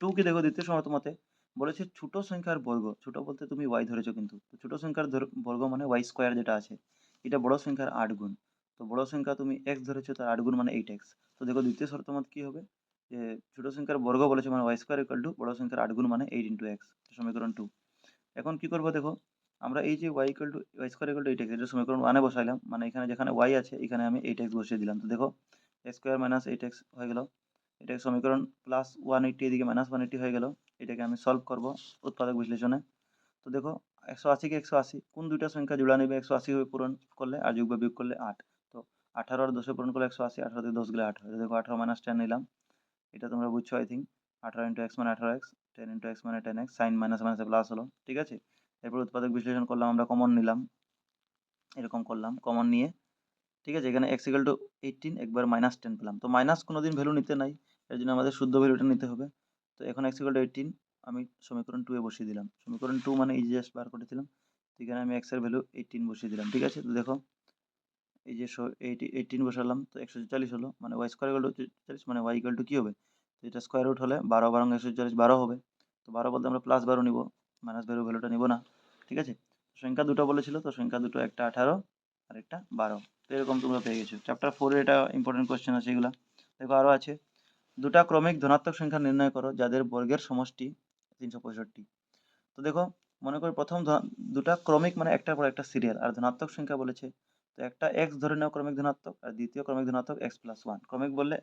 টু কি দেখো দ্বিতীয় শর্ত মতে বলেছে ছোট সংখ্যার বর্গ, ছোট বলতে তুমি ওয়াই ধরেছো, কিন্তু তো ছোট সংখ্যার বর্গ মানে ওয়াই স্কোয়ার যেটা আছে, এটা বড় সংখ্যার 8 গুণ। তো বড় সংখ্যা তুমি এক্স ধরেছো, তার 8 গুণ মানে 8x। তো দেখো দ্বিতীয় শর্ত মত কি হবে, যে ছোট সংখ্যার বর্গ বলেছে মানে ওয়াই স্কোয়ার ইকুয়াল টু বড় সংখ্যার 8 গুণ মানে 8 ইন্টু এক্স, সমীকরণ 2। এখন কি করবো দেখো, আমরা এই যে y equal to y square equal to 8x, এটা সমীকরণ 1 এ বসাইলাম, মানে এখানে যেখানে ওয়াই আছে এখানে আমি 8x বসিয়ে দিলাম। তো দেখো এক্স স্কোয়ার মাইনাস 8x হয়ে গেল। এটা সমীকরণ প্লাস 180, এদিকে মাইনাস 180 হয়ে গেল। এটাকে আমি সলভ করব উৎপাদক বিশ্লেষণে। তো দেখো 180 কে 180, কোন দুইটা সংখ্যা জোড়া নেবে 180 হয়ে পূরণ করলে, আর যোগ বা বিয়োগ করলে 8। তো 18 আর 10 পূরণ করলে 180, 18 থেকে 10 গেলে 8 হয়। তো দেখো 18 মাইনাস 10 নিলাম, এটা তোমরা বুঝছো আই থিঙ্ক। 18 ইন্টু এক্স মানে 18x, 10 ইন্টু এক্স মানে 10x, সাইন মাইনাস মাইনাসে প্লাস হলো। ঠিক আছে? এরপর উৎপাদক বিশ্লেষণ করলাম, আমরা কমন নিলাম, এরকম করলাম কমন নিয়ে। ঠিক আছে? এখানে এক্স ইকুয়াল টু 18, একবার মাইনাস 10 পেলাম। তো মাইনাস কোনোদিন ভ্যালু নিতে নাই, এর জন্য আমাদের শুদ্ধ ভ্যালুটা নিতে হবে। তো এখন এক্স ইকুয়াল টু 18 আমি সমীকরণ 2 এ বসিয়ে দিলাম। সমীকরণ 2 মানে এই যে জাস্ট বার করে দিলাম। তো এখানে আমি এক্স এর ভ্যালু 18 বসিয়ে দিলাম। ঠিক আছে? তো দেখো এই যে 18 বসালাম, তো 144 হলো, মানে ওয়াই স্কোয়ার ইকুয়াল টু 44, মানে ওয়াই ইকুয়াল টু কি হবে, তো এটা স্কোয়ার রুট হলে 12 বারং 144, 12 হবে। তো 12 বলতে আমরা প্লাস 12 নিব, মাইনাস ভ্যালুটা নিব না। ঠিক আছে? সংখ্যা দুটো বলেছিল, তো সংখ্যা দুটো, একটা 18 আর একটা 12। তো এরকম তোমরা পেয়ে গেছো। চ্যাপ্টার 4 এ এটা ইম্পর্টেন্ট কোশ্চেন আছে এগুলা। দেখো আরো আছে, দুটা ক্রমিক ধনাত্মক সংখ্যা নির্ণয় করো যাদের বর্গের সমষ্টি 365। তো দেখো মনে করি প্রথম দুটা ক্রমিক মানে একটার পর একটা সিরিয়াল, আর ধনাত্মক সংখ্যা বলেছে। তো একটা এক্স ধরে নাও ক্রমিক ধনাত্মক, আর দ্বিতীয় ক্রমিক ধনাত্মক এক্স প্লাস ওয়ান। ক্রমিক বললে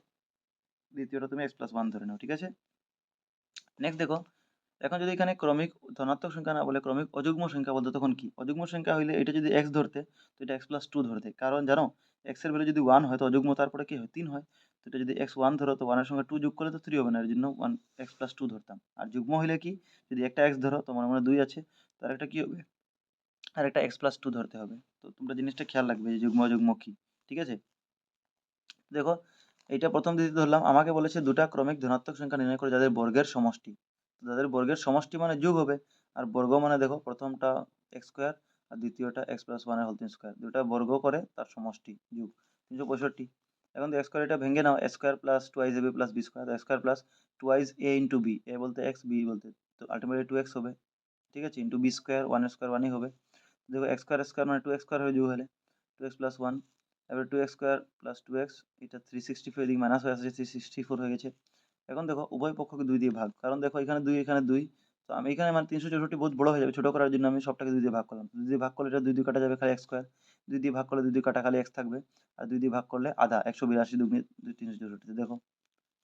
দ্বিতীয়টা তুমি এক্স প্লাস ওয়ান ধরে নাও। ঠিক আছে? নেক্সট দেখো, এখন যদি এখানে ক্রমিক ধনাত্মক সংখ্যা না বলে ক্রমিক অযুগ্ম সংখ্যা বলতো, তখন কি, অযুগ্ম সংখ্যা হইলে এটা যদি এক্স ধরতে, তো এটা এক্স প্লাস টু ধরতে। কারণ জানো এক্স এর ভ্যালু যদি ওয়ান হয় তো অযুগ্ম তারপরে কি হয়, 3 হয়। তো এটা যদি এক্স ওয়ান ধরো, তো ওয়ানের সঙ্গে টু যোগ করলে তো 3 হবে না, এর জন্য ওয়ান এক্স প্লাস টু ধরতাম। আর যুগ্ম হইলে কি, যদি একটা এক্স ধরো, তো মনে মনে 2 আছে, তার একটা কি হবে, আর একটা এক্স প্লাস টু ধরতে হবে। তো তোমরা জিনিসটা খেয়াল রাখবে যে যুগ্ম অযুগ্ম কি। ঠিক আছে? দেখো এইটা প্রথম দিকে ধরলাম, আমাকে বলেছে দুটা ক্রমিক ধনাত্মক সংখ্যা নির্ণয় করে যাদের বর্গের সমষ্টি। তো যাদের বর্গের সমষ্টি মানে যোগ হবে, আর বর্গ মানে দেখো প্রথমটা এক্স স্কোয়ার, আর দ্বিতীয়টা এক্স প্লাস ওয়ানের হোল স্কোয়ার, দুটা বর্গ করে তার সমষ্টি যোগ 365। এখন তো এক্স স্কোয়ার এটা ভেঙে নাও, X square plus twice A B plus B square, X square plus twice A into B, A বলতে এক্স, বি বলতে, তো আলটিমেটলি 2x হবে। ঠিক আছে? ইন্টু বি স্কোয়ার, ওয়ানের স্কোয়ার ওয়ানই হবে। দেখো এক্স স্কোয়ার স্কোয়ার মানে 2x স্কোয়ার হয়ে যোগ হলে 2x প্লাস ওয়ান। এবার 2x স্কোয়ার প্লাস 2x, এটা 364, এদিকে মাইনাস হয়ে আসছে, 364 হয়ে গেছে। এখন দেখো উভয় পক্ষকে 2 দিয়ে ভাগ, কারণ দেখো এখানে 2 এখানে 2, তো আমি এখানে মানে 364 বহুত বড় হয়ে যাবে, ছোট করার জন্য আমি সবটাকে 2 দিয়ে ভাগ করলাম। 2 দিয়ে ভাগ করলে এটা 2 দিয়ে কাটা যাবে, খালি এক্স স্কোয়ার। 2 দিয়ে ভাগ করলে 2 দিয়ে কাটা, খালি এক্স থাকবে। আর 2 দিয়ে ভাগ করলে আধা, 182 দুগুণে 364। দেখো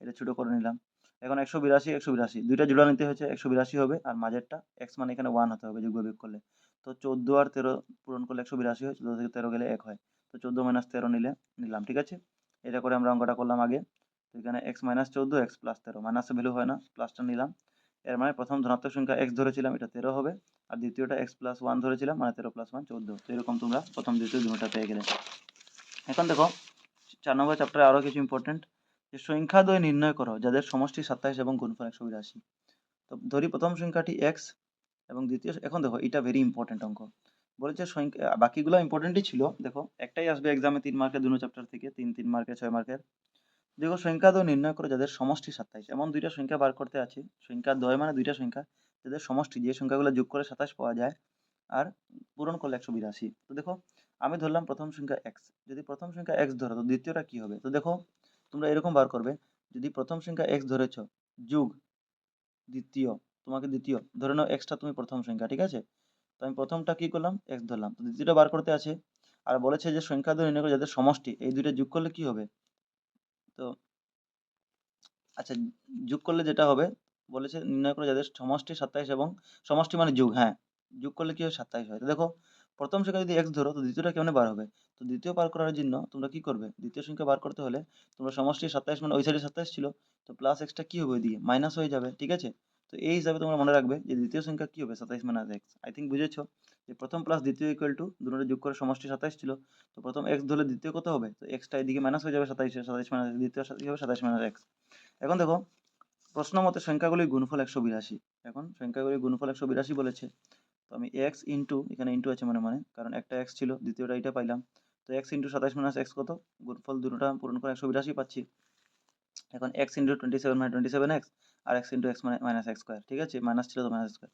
এটা ছোট করে নিলাম। এখন 182, 182 দুইটা জোড়া নিতে হয়েছে, 182 হবে, আর মাঝেরটা এক্স মানে এখানে 1 হতে হবে যোগ বা বিয়োগ করলে। তো 14 আর 13 পূরণ করলে 182 হয়, 14 থেকে 13 গেলে 1 হয়। তো 14 মাইনাস 13 নিলাম, ঠিক আছে। এটা করে আমরা অঙ্কটা করলাম আগে। তো এখানে এক্স মাইনাস 14 এক্স প্লাস 13, মাইনাসের ভ্যালু হয় না, প্লাসটা নিলাম। এর মানে প্রথম ধনাত্মক সংখ্যা এক্স ধরেছিলাম, এটা 13 হবে। আর দ্বিতীয়টা এক্স প্লাস 1 ধরেছিলাম, মানে 13 প্লাস 1 14। তো এরকম তোমরা প্রথম দ্বিতীয় দুটোটা পেয়ে গেলে। এখন দেখো 4 নম্বর চ্যাপ্টারে আরও কিছু ইম্পর্টেন্ট, যে সংখ্যাদ্বয় নির্ণয় করো যাদের সমষ্টি 27 এবং গুণফল 182। তো ধরি প্রথম সংখ্যাটি এক্স এবং দ্বিতীয়, এখন দেখো এটা ভেরি ইম্পর্টেন্ট অঙ্ক। বলেছে সংখ্যা, বাকিগুলো ইম্পর্টেন্টই ছিল, দেখো একটাই আসবে এক্সামে 3 মার্কের, 2 চ্যাপ্টার থেকে 3 মার্কের 6 মার্কের। দেখো সংখ্যাদ্বয় নির্ণয় করো যাদের সমষ্টি 27, এমন দুইটা সংখ্যা বার করতে আছে। সংখ্যাদ্বয় মানে দুইটা সংখ্যা যাদের সমষ্টি, যে সংখ্যাগুলো যোগ করে 27 পাওয়া যায় আর পূরণ করলে 182। তো দেখো আমি ধরলাম প্রথম সংখ্যা এক্স, যদি প্রথম সংখ্যা এক্স ধরো তো দ্বিতীয়টা কি হবে? তো দেখো তোমরা এরকম বার করবে, যদি প্রথম সংখ্যা এক্স ধরেছো যোগ দ্বিতীয়, তোমাকে দ্বিতীয় ধরে নাও, এক্সটা তুমি প্রথম সংখ্যা, ঠিক আছে। তো আমি প্রথমটা কি করলাম, এক্স ধরলাম, তো দ্বিতীয়টা বার করতে আছে। আর বলেছে যে সংখ্যা দ্বয় নির্ণয় করো যাদের সমষ্টি, এই দুইটা যোগ করলে কি হবে? তো আচ্ছা, যোগ করলে যেটা হবে, বলেছে নির্ণয় করো যাদের সমষ্টি 27 এবং সমষ্টি মানে যোগ, হ্যাঁ, যোগ করলে কি হয় 27 হয়। তো দেখো প্রথম সংখ্যা যদি এক্স ধরো তো দ্বিতীয়টা কেমনে বার হবে? তো দ্বিতীয় বার করার জন্য তোমরা কি করবে, দ্বিতীয় সংখ্যা বার করতে হলে তোমরা সমষ্টি 27 মানে ওই সাইডে 27 ছিল, তো প্লাস এক্সটা কি হবে ওইদিকে মাইনাস হয়ে যাবে, ঠিক আছে। তো এই হিসাবে তোমরা মনে রাখবে যে দ্বিতীয় সংখ্যা কি হবে 27 মাইনাস এক্স। আই থিঙ্ক বুঝেছো যে প্রথম প্লাস দ্বিতীয় ইকুয়াল টু দুটোটা যোগ করে সমষ্টি 27 ছিল, তো প্রথম এক্স ধরলে দ্বিতীয় কত হবে? তো এক্সটা এদিকে মাইনাস হয়ে যাবে 27, 27 মাইনাস দ্বিতীয় কি হবে 27 মাইনাস এক্স। এখন দেখো প্রশ্ন মতে সংখ্যাগুলির গুণফল 182। এখন সংখ্যাগুলির গুণফল 182 বলেছে। তো আমি এক্স ইন্টু, এখানে ইন্টু আছে মানে কারণ একটা এক্স ছিল, দ্বিতীয়টা এটা পাইলাম। তো এক্স ইন্টু 27 মাইনাস এক্স কত? গুণফল দুটোটা পূরণ করে 182 পাচ্ছি। এখন এক্স ইন্টু 27 মানে 27 এক্স, আর এক্স ইন্টু এক্স মানে মাইনাস এক্স স্কোয়ার, ঠিক আছে, মাইনাস ছিল তো মাইনাস স্কোয়ার।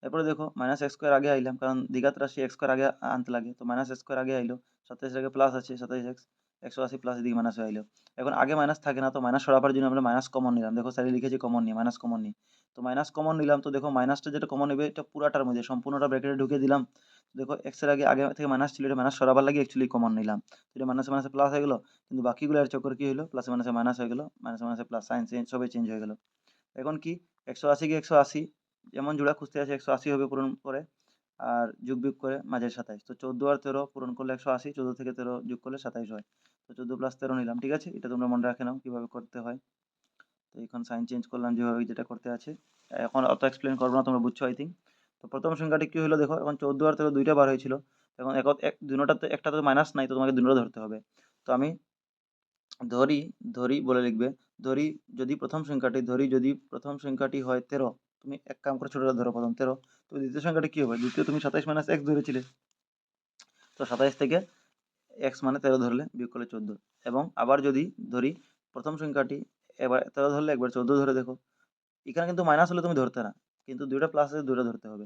এরপরে দেখো মাইনাস এক্স স্কোয়ার আগে আইলাম, কারণ দ্বিঘাত রাশি এক্স স্কোয়ার আগে আনতে লাগে, তো মাইনাস এক্স স্কোয়ার আগে আইলো, 27 আগে প্লাস আছে 27 এক্স 180 প্লাস এদিকে মাইনাস হয়ে আইলো। এখন আগে মাইনাস থাকে না, তো মাইনাস সরাবার জন্য আমরা মাইনাস কমন নিলাম, দেখো স্যারে লিখেছি কমন নিয়ে, মাইনাস কমন নিই। তো মাইনাস কমন নিলাম, তো দেখো মাইনাসটা যেটা কমন নেবে এটা পুরাটার মধ্যে সম্পূর্ণটা ব্র্যাকেটে ঢুকে দিলাম। দেখো এক্স এর আগে আগে থেকে মাইনাস ছিল, এটা মাইনাস সরাবার লাগে অ্যাকচুয়ালি কমন নিলাম, তো এটা মাইনাসে মাইনাসে প্লাস হয়ে গেলো। কিন্তু বাকিগুলো এর চক্কর কি হলো, প্লাসে মাইনাসে মাইনাস হয়ে গেলো, মাইনাসে মাইনাসে প্লাস, সাইন চেঞ্জ, সবই চেঞ্জ হয়ে গেলো। এখন কি 180 কে 180, যেমন জোড়া খুঁজতে আছে 180 হবে পূরণ করে, আর যোগ বিয়োগ করে মাঝে 27, তো 14 আর 13 পূরণ করলে 180, 14 থেকে 13 যোগ করলে 27 হয়। তো 14 প্লাস 13 নিলাম, ঠিক আছে, এটা তোমরা মনে রাখে নাও কিভাবে করতে হয়। তো এখন সাইন চেঞ্জ করলাম যেভাবে যেটা করতে আছে, এখন অত এক্সপ্লেন করবো না, তোমরা বুঝছো আই থিঙ্ক। তো প্রথম সংখ্যাটি কি হলো দেখো, এখন 14 আর 13 দুইটা বার হয়েছিল, এখন দুটোটাতে একটা তো মাইনাস নাই, তো তোমাকে দুটোটা ধরতে হবে। তো আমি ধরি ধরি বলে লিখবে, ধরি যদি প্রথম সংখ্যাটি, ধরি যদি প্রথম সংখ্যাটি হয় 13, তুমি এক কাম করে ছোটটা ধরো প্রথম 13, তো দ্বিতীয় সংখ্যাটি কি হবে, দ্বিতীয় তুমি 27 মাইনাস এক্স ধরেছিলে, তো 27 থেকে এক্স মানে 13 ধরলে বিয়োগ করলে 14। এবং আবার যদি ধরি প্রথম সংখ্যাটি, এবার 13 ধরলে একবার 14 ধরে দেখো, এখানে কিন্তু মাইনাস হলে তুমি ধরতে না, কিন্তু দুইটা প্লাস আছে দুইটা ধরতে হবে।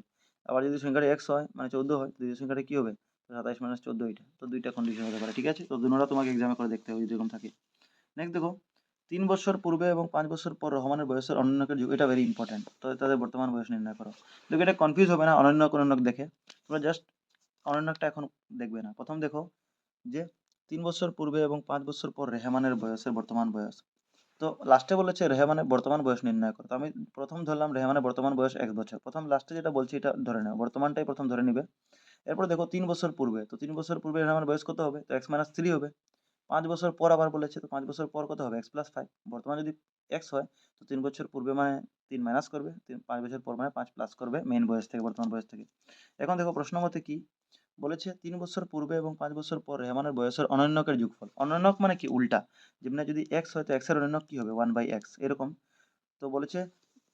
আবার যদি সংখ্যাটা এক্স হয় মানে 14 হয়, দ্বিতীয় সংখ্যাটা কি হবে, 27 মাইনাস 14 এটা, তো দুইটা কন্ডিশন হতে পারে, ঠিক আছে। তো দুটোটা তোমাকে এক্সামে করে দেখতে হবে যদি এরকম থাকে। নেক্সট দেখো 3 বছর পূর্বে এবং 5 বছর পর রহমানের বয়সের অনন্যকের যুগ, এটা ভেরি ইম্পর্টেন্ট, তো তাদের বর্তমান বয়স নির্ণয় করো। দেখো এটা কনফিউজ হবে না অনন্যক অনন্যক দেখে, তোমরা জাস্ট অনন্যকটা এখন দেখবে না। প্রথম দেখো যে 3 বছর পূর্বে এবং 5 বছর পর রেহমানের বয়সের বর্তমান বয়স। তো লাস্টে বলেছে রেহমানের বর্তমান বয়স নির্ণয় করো, তো আমি প্রথম ধরলাম রেহমানের বর্তমান বয়স 1 বছর, প্রথম লাস্টে যেটা বলছি এটা ধরে নেবে, বর্তমানটাই প্রথম ধরে নিবে। এরপর দেখো 3 বছর পূর্বে, তো 3 বছর পূর্বে রেহমানের বয়স কত হবে, তো এক্স মাইনাস 3 হবে। 5 বছর পর আবার বলেছে, তো 5 বছর পর কত হবে, এক্স প্লাস 5, বর্তমানে যদি এক্স হয় তো 3 বছর পূর্বে মানে 3 মাইনাস করবে, 5 বছর পর মানে 5 প্লাস করবে মেইন বয়স থেকে, বর্তমান বয়স থেকে। এখন দেখো প্রশ্ন মতে কি বলেছে, 3 বছর পূর্বে এবং 5 বছর পর রেহমানের বয়সের অনন্যকের যোগফল। অনন্যক মানে কি উল্টা, যেমন যদি এক্স হয় তো এক্স এর অনন্যক কি হবে 1/x এরকম। তো বলেছে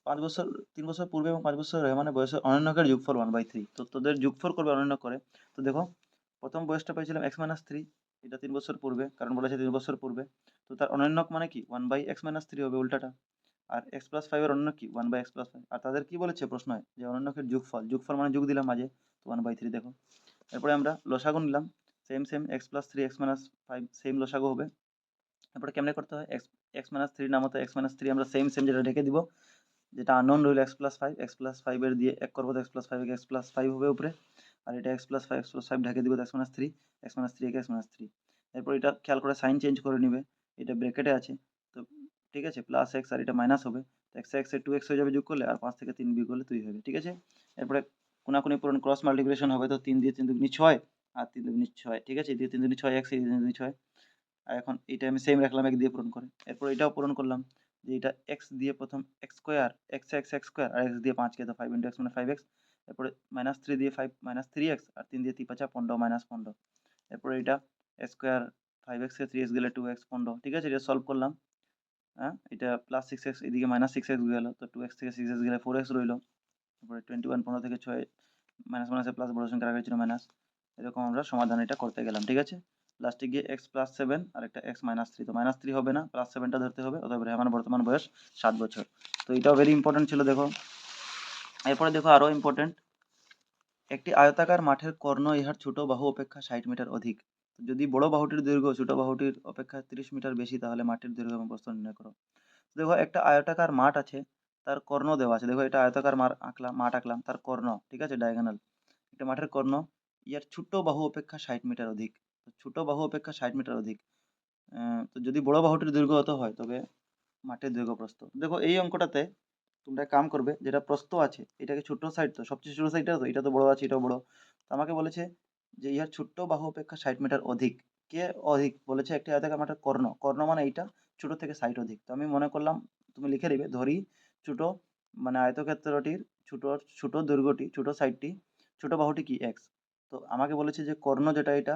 5 বছর, 3 বছর পূর্বে এবং 5 বছর রেহমানের বয়সের অনন্যকের যোগফল 1/3, তো তোদের যোগফল করবে অনন্য করে। তো দেখো প্রথম বয়সটা পেয়েছিলাম এক্স মাইনাস 3, এটা 3 বছর পূর্বে, কারণ বলেছে 3 বছর পূর্বে, তো তার অনন্যক মানে কি 1/x-3 হবে উল্টাটা। আর এক্স প্লাস 5 এর অনন্য কি 1/x+5, আর তাদের কি বলেছে প্রশ্নয় যে অনন্যকের যোগফল, যোগফল মানে যোগ দিলাম মাঝে, তো 1/3 দেখো। এরপরে আমরা লসাগু নিলাম, same same x plus 3 x minus 5 same লসাগু হবে। এরপরে কেমনে করতে হয়, এক্স এক্স মাইনাস 3 নাম হতো এক্স মাইনাস 3, আমরা সেম সেম যেটা ঢেকে দিব, যেটা আননোন রইল এক্স প্লাস 5 এর দিয়ে এক করবো তো এক্স প্লাস 5 এক্স প্লাস 5 হবে উপরে, আর এটা এক্স প্লাস 5 ঢেকে দিব তো এক্স মাইনাস 3 এক্স মাইনাস 3। এরপর এটা খেয়াল করে সাইন চেঞ্জ করে নিবে, এটা ব্র্যাকেটে আছে, তো ঠিক আছে প্লাস এক্স আর এটা মাইনাস হবে, তো এক্স এক্স এ 2x হয়ে যাবে যোগ করলে, আর 5 থেকে 3 বিয়োগ করলে 2 হবে, ঠিক আছে। এরপরে কোনাকুনি পূরণ ক্রস মাল্টিপ্লিকেশন হবে, তো 3 দিয়ে 3 দুগুনি 6, আর 3 দুগুণে 6, ঠিক আছে? 3 দুগুণে 6 x, 3 দুগুণে 6। আর এখন এটা আমি সেম রাখলাম 1 দিয়ে পূরণ করে। এরপর এটাও পূরণ করলাম যে এটা x দিয়ে প্রথম x স্কয়ার, x স্কয়ার আর x দিয়ে 5 কে তো 5 x মানে 5x। এরপরে -3 দিয়ে 5 -3x আর 3 দিয়ে 3 5 15 -15। এরপরে এটা স্কয়ার 5x এ 3x গেলে 2x 15, ঠিক আছে? এটা সলভ করলাম। হ্যাঁ? এটা +6x এদিকে -6x গেল। তো 2x থেকে 6x গেলে 4x রইলো। তারপরে 21 15 থেকে 6 মাইনাস মাইনাসে প্লাস, বড় সংখ্যার আগে ছিল মাইনাস। এরকম আমরা সমাধান এটা করতে গেলাম, ঠিক আছে? লাস্টে গিয়ে x + 7 আর একটা x - 3। তো -3 হবে না, +7 টা ধরতে হবে। অতএব রেহামার বর্তমান বয়স 7 বছর। তো এটাও ভেরি ইম্পর্টেন্ট ছিল, দেখো। এরপরে দেখো আরো ইম্পর্টেন্ট, একটি আয়তাকার মাঠের কর্ণ ইহার ছোট বাহু অপেক্ষা 60 মিটার অধিক। তো যদি বড় বাহুটির দৈর্ঘ্য ছোট বাহুটির অপেক্ষা 30 মিটার বেশি, তাহলে মাঠের দৈর্ঘ্য এবং প্রস্থ নির্ণয় করো। দেখো একটা আয়তাকার মাঠ আছে, তার কর্ণ দেওয়া আছে। দেখো এটা আয়তাকার মাঠ আঁকলাম, তার কর্ণ, ঠিক আছে, ডায়াগোনাল। একটা মাঠের কর্ণ ইয়ার ছোট বাহু অপেক্ষা 60 মিটার অধিক। তো ছোট বাহু অপেক্ষা 60 মিটার অধিক। তো যদি বড় বাহুটির দৈর্ঘ্য হতে হয়, তবে মাঠের দৈর্ঘ্য প্রস্থ। দেখো এই অঙ্কটাতে তোমরা এক কাম করবে, যেটা প্রস্থ আছে এটাকে ছোট সাইড, তো সবচেয়ে ছোট সাইডটা, তো এটা তো বড় আছে, এটাও বড়। তো আমাকে বলেছে যে ইহার ছোট্ট বাহু অপেক্ষা 60 মিটার অধিক। কে অধিক বলেছে? একটি আয়তাকার মাঠের কর্ণ, কর্ণ মানে এইটা, ছোট থেকে 60 অধিক। তো আমি মনে করলাম, তুমি লিখে দিবে, ধরি ছোট মানে আয়তক্ষেত্রটির ছোট, ছোট দৈর্ঘ্যটি, ছোট সাইডটি, ছোট বাহুটি কি x। তো আমাকে বলেছে যে কর্ণ যেটা এটা,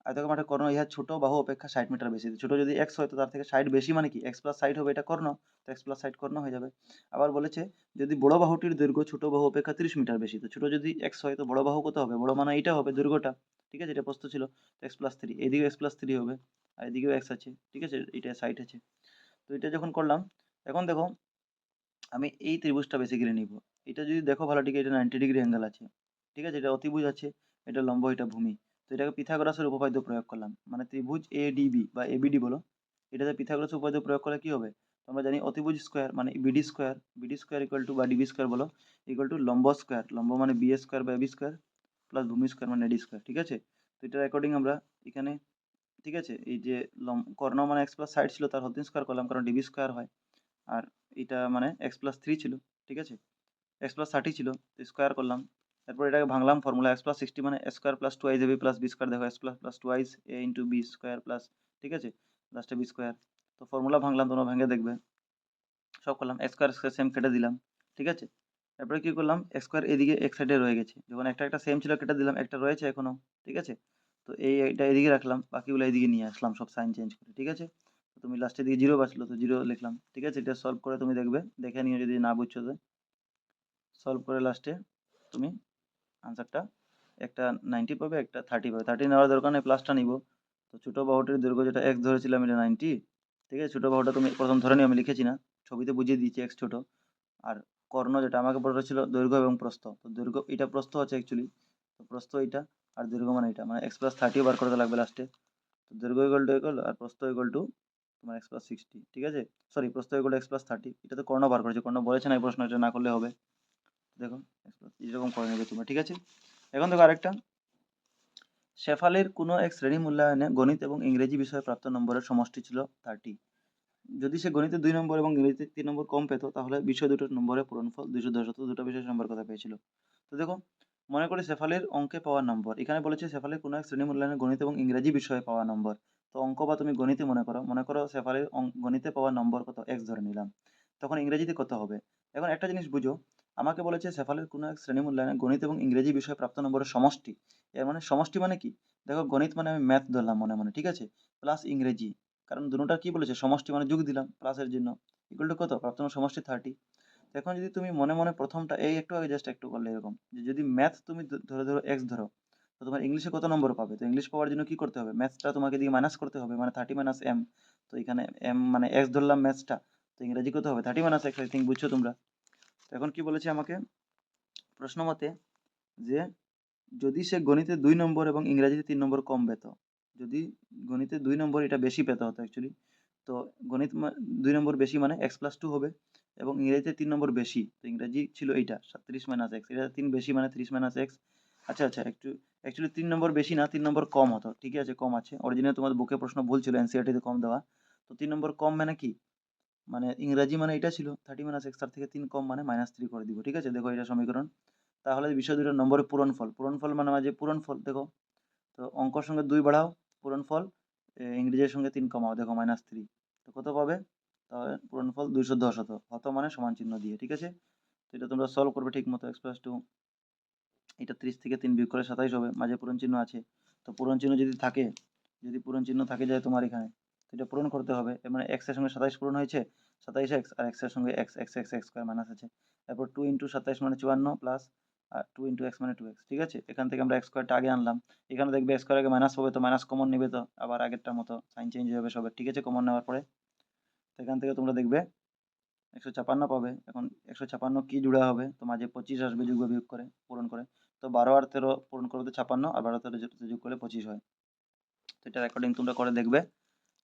আয়তাকার মাঠের কর্ণ ইহা ছোট বাহু অপেক্ষা 60 মিটার বেশি। ছোট যদি x হয়, তো তার থেকে 60 বেশি মানে কি x + 60 হবে, এটা কর্ণ। তো x + 60 কর্ণ হয়ে যাবে। আবার বলেছে যদি বড় বাহুটির দৈর্ঘ্য ছোট বাহু অপেক্ষা 30 মিটার বেশি। তো ছোট যদি x হয়, তো বড় বাহু কত হবে? বড় মানে এইটা হবে দৈর্ঘ্যটা, ঠিক আছে? এটা প্রস্থ ছিল। তো x + 3, এদিকেও x + 3 হবে আর এদিকেও x আছে, ঠিক আছে? এটা 60 আছে। তো এটা যখন করলাম, এখন দেখো আমি এই ত্রিভুজটা বেসিক্যালি নিব। এটা যদি দেখো ভালো, ঠিক এটা 90 ডিগ্রি অ্যাঙ্গেল আছে, ঠিক আছে? এটা অতিভুজ আছে, এটা লম্ব, এটা ভূমি। তো এটাকে পিথাগোরাসের উপপাদ্য প্রয়োগ করলাম, মানে ত্রিভুজ এডিবি বা এবিডি বলো, এটাতে পিথাগোরাসের উপপাদ্য প্রয়োগ করলে কি হবে? তো আমরা জানি অতিভুজ স্কোয়ার মানে বিডি স্কোয়ার ইকুয়াল টু বা ডিবি স্কোয়ার বলো, ইকুয়াল টু লম্ব স্কোয়ার, লম্ব মানে বি স্কোয়ার বা এবি স্কোয়ার, প্লাস ভূমি স্কোয়ার মানে এডি স্কোয়ার, ঠিক আছে? তো এটার অ্যাকর্ডিং আমরা এখানে, ঠিক আছে, এই যে কর্ণ মানে x + 60 ছিল, তার হোল স্কোয়ার করলাম, কারণ ডিবি স্কোয়ার হয়। আর এটা মানে x + 3 ছিল, ঠিক আছে? x + 30 ছিল, তো স্কোয়ার করলাম। তারপর এটাকে ভাঙলাম, ফর্মুলা x + 60 মানে a square plus 2 ab plus b square. দেখো x plus 2 a into b square plus, ঠিক আছে, লাস্টে বি স্কোয়ার। তো ফর্মুলা ভাঙলাম, তোমরা ভেঙে দেখবে। সব করলাম, এক্স স্কোয়ার সেম কেটে দিলাম, ঠিক আছে? তারপরে কি করলাম, এক্স স্কোয়ার এদিকে এক সাইডে রয়ে গেছে, যখন একটা একটা সেম ছিল কেটে দিলাম, একটা রয়েছে এখনো, ঠিক আছে? তো এইটা এদিকে রাখলাম, বাকিগুলো এদিকে নিয়ে আসলাম সব সাইন চেঞ্জ করে, ঠিক আছে? তো তুমি লাস্টের দিকে জিরো বাঁচলো, তো জিরো লিখলাম, ঠিক আছে? এটা সলভ করে তুমি দেখবে, দেখে নিয়ে যদি না বুঝছো তো সলভ করে লাস্টে তুমি আনসারটা একটা 90 পাবে, একটা 30 পাবে। 30 নেওয়ার দরকার নেই, প্লাসটা নিব। তো ছোট বাহুটির দৈর্ঘ্য যেটা x ধরেছিলাম, এটা 90, ঠিক আছে? ছোট বাহুটা তুমি প্রথম ধরে নিও, আমি লিখেছি না, ছবিতে বুঝিয়ে দিয়েছি x ছোট। আর কর্ণ যেটা আমাকে বলা ছিল দৈর্ঘ্য এবং প্রস্থ, তো দৈর্ঘ্য এটা, প্রস্থ হচ্ছে অ্যাকচুয়ালি, তো প্রস্থ এটা, আর দৈর্ঘ্য মানে এটা, মানে x + 30 বার করতে লাগবে লাস্টে। তো দৈর্ঘ্য ইকুয়াল আর প্রস্থ ইকুয়াল টু তোমার x + 60, ঠিক আছে? সরি, প্রস্থ ইকুয়াল টু x + 30। এটা তো কর্ণ বার করেছে, কর্ণ বলেছে না এই প্রশ্ন, এটা না করলে হবে। দেখো এরকম করে নেবে তোমরা, ঠিক আছে? এখন দেখো আরেকটা, শেফালির কোনো এক শ্রেণী মূল্যায়নে গণিত এবং ইংরেজি বিষয়ে প্রাপ্ত নম্বরের সমষ্টি ছিল 30। যদি সে গণিতে 2 নম্বর এবং ইংরেজিতে 3 নম্বর কম পেত, তাহলে বিষয় দুটোর নম্বরের পূরণফল 210 হতো। দুটো বিষয় নম্বর কথা পেয়েছিল। তো দেখো, মনে করি শেফালির অঙ্কে পাওয়া নম্বর, এখানে বলেছে শেফালির কোনো এক শ্রেণী মূল্যায়নে গণিত এবং ইংরেজি বিষয়ে পাওয়া নম্বর। তো অঙ্ক বা তুমি গণিতে মনে করো শেফালির গণিতে পাওয়া নম্বর কত, এক্স ধরে নিলাম। তখন ইংরেজিতে কত হবে? এখন একটা জিনিস বুঝো, আমাকে বলেছে শেফালির কোনো এক শ্রেণী মূল্যায়নে গণিত এবং ইংরেজি বিষয়ে প্রাপ্ত নম্বরের সমষ্টি। এর মানে সমষ্টি মানে কি? দেখো গণিত মানে আমি ম্যাথ ধরলাম মনে মনে, ঠিক আছে, প্লাস ইংরেজি, কারণ দুটোটা কি বলেছে, সমষ্টি মানে যোগ দিলাম প্লাসের জন্য, ইকুয়াল টু কত, প্রাপ্ত নম্বর সমষ্টি 30। এখন যদি তুমি মনে মনে প্রথমটা, এই একটু আগে জাস্ট একটু করলে এরকম, যে যদি ম্যাথ তুমি ধরে ধরো এক্স ধরো, তো তোমার ইংলিশে কত নম্বর পাবে? তো ইংলিশ পাওয়ার জন্য কি করতে হবে, ম্যাথসটা তোমাকে দিয়ে মাইনাস করতে হবে, মানে 30 মাইনাস এম। তো এখানে এম মানে এক্স ধরলাম ম্যাথসটা, তো ইংরেজি কত হবে, 30 মাইনাস এক্স। আই থিঙ্ক বুঝছো তোমরা। তো এখন কি বলেছে আমাকে প্রশ্ন মতে, যে যদি সে গণিতে 2 নম্বর এবং ইংরেজিতে 3 নম্বর কম পেত, যদি গণিতে 2 নম্বর এটা বেশি পেতে হতো অ্যাকচুয়ালি, তো গণিত 2 নম্বর বেশি মানে x + 2 হবে, এবং ইংরেজিতে 3 নম্বর বেশি, তো ইংরেজি ছিল এইটা 30 মাইনাস এক্স, এটা 3 বেশি মানে 30 মাইনাস এক্স। আচ্ছা আচ্ছা, একটু অ্যাকচুয়ালি 3 নম্বর বেশি না, 3 নম্বর কম হতো, ঠিক আছে, কম আছে, অরিজিনাল তোমার বুকে প্রশ্ন ভুল ছিল, এনসিইআরটি তে কম দেওয়া। তো 3 নম্বর কম মানে কি, মানে ইংরেজি মানে এটা ছিল 30 মাইনাস এক্স, তার থেকে 3 কম মানে -3 করে দিব, ঠিক আছে? দেখো এটা সমীকরণ। তাহলে বিষয় দুটোর নম্বরে পূরণফল, পূরণফল মানে মাঝে পূরণফল দেখো, তো অঙ্কর সঙ্গে 2 বাড়াও পূরণফল, ইংরেজির সঙ্গে 3 কমাও, দেখো -3, তো কত পাবে? তাহলে পূরণফল 210 হতো, হতো মানে সমান চিহ্ন দিয়ে, ঠিক আছে? তো এটা তোমরা সলভ করবে ঠিক মতো। x+2, এটা 30 থেকে 3 বিয়োগ করে 27 হবে, মাঝে পূরণ চিহ্ন আছে, তো পূরণ চিহ্ন যদি থাকে, যদি পূরণ চিহ্ন থাকে যায় তোমার এখানে, তো এটা পূরণ করতে হবে। এর মানে x এর সঙ্গে 27 পূরণ হয়েছে, 27x, আর x এর সঙ্গে x স্কয়ার মাইনাস আছে, তারপর 2 ইন্টু 27 মানে 54 প্লাস, আর 2 ইন্টু x মানে 2x, ঠিক আছে? এখান থেকে আমরা x স্কয়ারটা আগে আনলাম, এখানে দেখবে x স্কয়ার আগে মাইনাস হবে, তো মাইনাস কমন নেবে, তো আবার আগেরটার মতো সাইন চেঞ্জ হয়ে যাবে সবের, ঠিক আছে? কমন নেওয়ার পরে তো এখান থেকে তোমরা দেখবে 156 পাবে। এখন 156 কি জুড়া হবে? তো মাঝে 25 আসবে যোগ বা বিয়োগ করে, পূরণ করে, তো 12 আর 13 পূরণ করবে তো 56, আর 12 13 যোগ করলে 25 হয়। তো এটা রেকর্ডিং তোমরা করে দেখবে,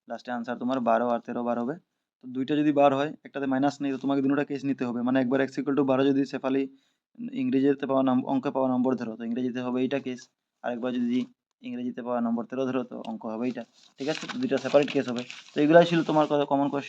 লাস্টে আনসার তোমার 12 আর 13 বার হবে। তো দুইটা যদি বার হয়, একটাতে মাইনাস নেই, তো তোমাকে দুটোটা কেস নিতে হবে, মানে একবার x=12 যদি শেফালি ইংরেজিতে পাওয়া অঙ্কে পাওয়া নম্বর ধরো, তো ইংরেজিতে হবে এইটা কেস, আরেকবার যদি ইংরেজিতে পাওয়া নম্বর 13 ধরো, তো অঙ্ক হবে এইটা, ঠিক আছে? তো দুইটা সেপারেট কেস হবে। তো এগুলাই ছিল তোমার কমন কোয়েশ্চেন।